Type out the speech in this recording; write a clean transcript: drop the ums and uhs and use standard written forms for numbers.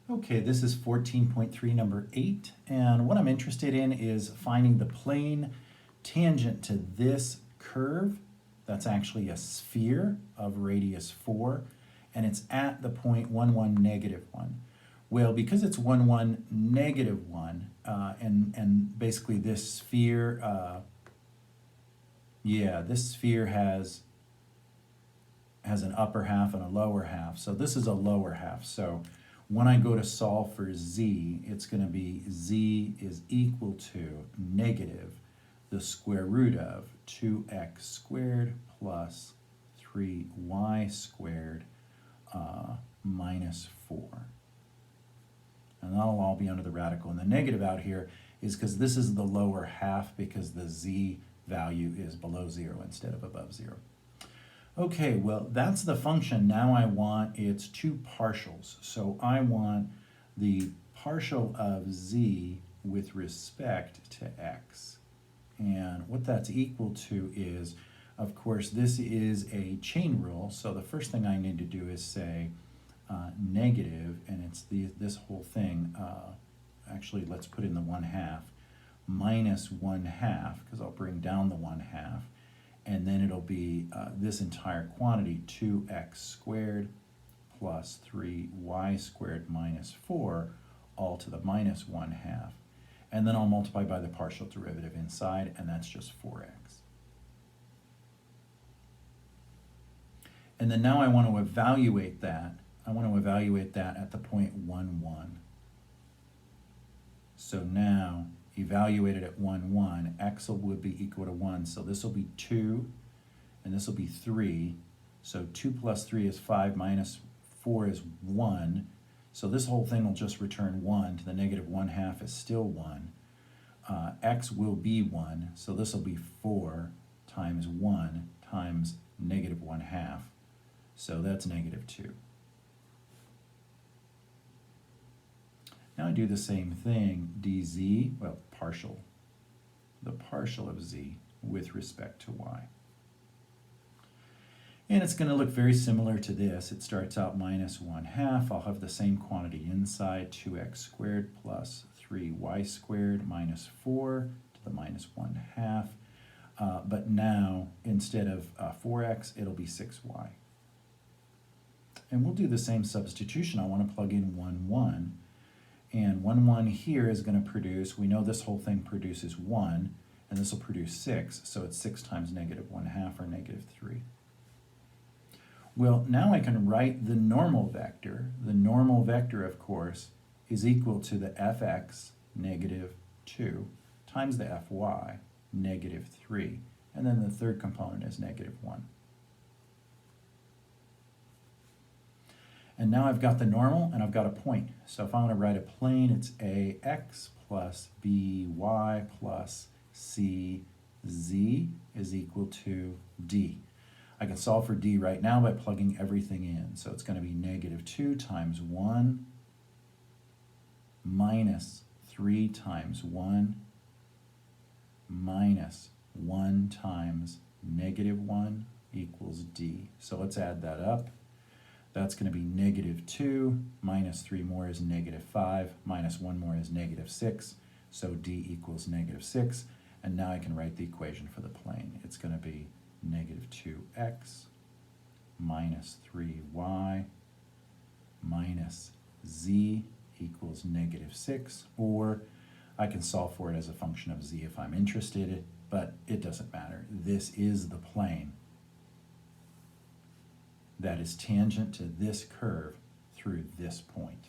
Okay, this is 14.3, number 8, and what I'm interested in is finding the plane tangent to this curve. That's actually a sphere of radius 4, and it's at the point 1, 1, negative 1. Well, because it's 1, 1, negative 1, and basically this sphere, this sphere has an upper half and a lower half. So this is a lower half. So when I go to solve for z, it's going to be z is equal to negative the square root of 2x squared plus 3y squared minus 4. And that'll all be under the radical. And the negative out here is because this is the lower half because the z value is below 0 instead of above 0. Okay, well, that's the function. Now I want its two partials. So I want the partial of z with respect to x. And what that's equal to is, of course, this is a chain rule. So the first thing I need to do is say negative, and it's this whole thing. Actually, let's put in the 1/2 minus 1/2, because I'll bring down the 1/2. And then it'll be this entire quantity, 2x squared plus 3y squared minus 4, all to the minus 1/2. And then I'll multiply by the partial derivative inside, and that's just 4x. And then now I want to evaluate that. I want to evaluate that at the point 1, 1. So now, evaluated at 1, 1, x would be equal to 1, so this will be 2, and this will be 3. So 2 plus 3 is 5, minus 4 is 1. So this whole thing will just return 1, to the negative 1/2 is still 1. X will be 1, so this will be 4 times 1 times negative 1/2. So that's negative 2. Now I do the same thing, dz, well, partial, the partial of z with respect to y. And it's going to look very similar to this. It starts out minus 1/2. I'll have the same quantity inside, 2x squared plus 3y squared minus 4 to the minus 1/2. But now, instead of 4x, it'll be 6y. And we'll do the same substitution. I want to plug in 1, 1. And 1, 1 here is going to produce, we know this whole thing produces 1, and this will produce 6, so it's 6 times negative 1/2, or negative 3. Well, now I can write the normal vector. The normal vector, of course, is equal to the fx, negative 2, times the fy, negative 3, and then the third component is negative 1. And now I've got the normal, and I've got a point. So if I want to write a plane, it's ax plus by plus cz is equal to d. I can solve for d right now by plugging everything in. So it's going to be negative 2 times 1 minus 3 times 1 minus 1 times negative 1 equals d. So let's add that up. That's going to be negative 2 minus 3 more is negative 5 minus 1 more is negative 6. So d equals negative 6. And now I can write the equation for the plane. It's going to be negative 2x minus 3y minus z equals negative 6. Or I can solve for it as a function of z if I'm interested, but it doesn't matter. This is the plane that is tangent to this curve through this point.